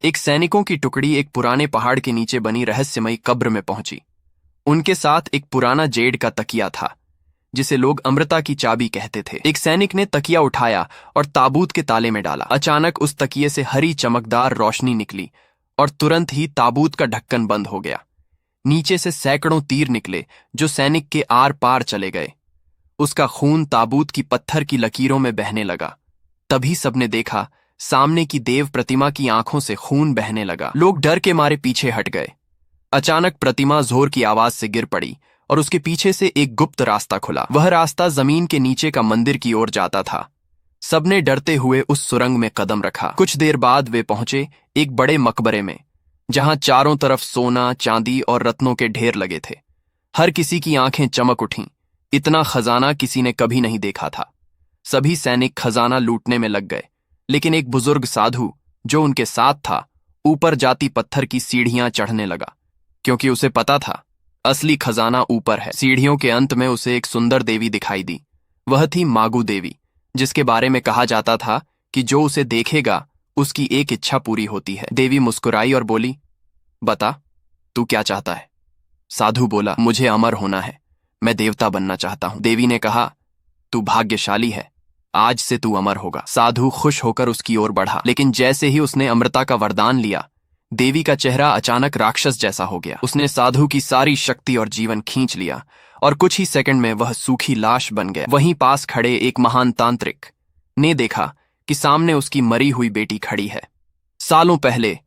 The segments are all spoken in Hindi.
एक सैनिकों की टुकड़ी एक पुराने पहाड़ के नीचे बनी रहस्यमयी कब्र में पहुंची। उनके साथ एक पुराना जेड का तकिया था जिसे लोग अमृता की चाबी कहते थे। एक सैनिक ने तकिया उठाया और ताबूत के ताले में डाला। अचानक उस तकिए से हरी चमकदार रोशनी निकली और तुरंत ही ताबूत का ढक्कन बंद हो गया। नीचे से सैकड़ों तीर निकले जो सैनिक के आर पार चले गए। उसका खून ताबूत की पत्थर की लकीरों में बहने लगा। तभी सबने देखा, सामने की देव प्रतिमा की आंखों से खून बहने लगा। लोग डर के मारे पीछे हट गए। अचानक प्रतिमा जोर की आवाज से गिर पड़ी और उसके पीछे से एक गुप्त रास्ता खुला। वह रास्ता जमीन के नीचे का मंदिर की ओर जाता था। सबने डरते हुए उस सुरंग में कदम रखा। कुछ देर बाद वे पहुंचे एक बड़े मकबरे में, जहां चारों तरफ सोना, चांदी और रत्नों के ढेर लगे थे। हर किसी की आंखें चमक उठीं। इतना खजाना किसी ने कभी नहीं देखा था। सभी सैनिक खजाना लूटने में लग गए, लेकिन एक बुजुर्ग साधु जो उनके साथ था ऊपर जाती पत्थर की सीढ़ियां चढ़ने लगा, क्योंकि उसे पता था असली खजाना ऊपर है। सीढ़ियों के अंत में उसे एक सुंदर देवी दिखाई दी। वह थी मागू देवी, जिसके बारे में कहा जाता था कि जो उसे देखेगा उसकी एक इच्छा पूरी होती है। देवी मुस्कुराई और बोली, बता, तू क्या चाहता है? साधु बोला, मुझे अमर होना है, मैं देवता बनना चाहता हूं। देवी ने कहा, तू भाग्यशाली है, आज से तू अमर होगा। साधु खुश होकर उसकी ओर बढ़ा, लेकिन जैसे ही उसने अमृता का वरदान लिया, देवी का चेहरा अचानक राक्षस जैसा हो गया। उसने साधु की सारी शक्ति और जीवन खींच लिया और कुछ ही सेकंड में वह सूखी लाश बन गया। वहीं पास खड़े एक महान तांत्रिक ने देखा कि सामने उसकी मरी हुई बेटी खड़ी है। सालों पहले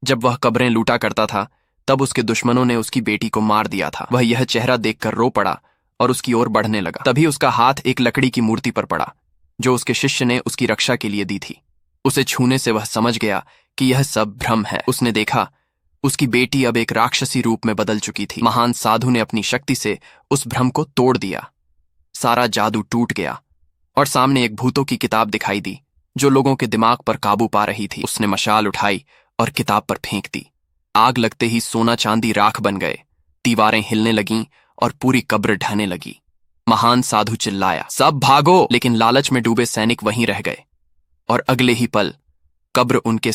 जब वह कब्रें लूटा करता था, तब उसके दुश्मनों ने उसकी बेटी को मार दिया था। वह यह चेहरा देखकर रो पड़ा और उसकी ओर बढ़ने लगा। तभी उसका हाथ एक लकड़ी की मूर्ति पर पड़ा जो उसके शिष्य ने उसकी रक्षा के लिए दी थी। उसे छूने से वह समझ गया कि यह सब भ्रम है। उसने देखा उसकी बेटी अब एक राक्षसी रूप में बदल चुकी थी। महान साधु ने अपनी शक्ति से उस भ्रम को तोड़ दिया। सारा जादू टूट गया और सामने एक भूतों की किताब दिखाई दी जो लोगों के दिमाग पर काबू पा रही थी। उसने मशाल उठाई और किताब पर फेंक दी। आग लगते ही सोना चांदी राख बन गए, दीवारें हिलने लगीं और पूरी कब्र ढहने लगी। महान साधु चिल्लाया, सब भागो! लेकिन लालच में डूबे सैनिक वहीं रह गए और अगले ही पल कब्र उनके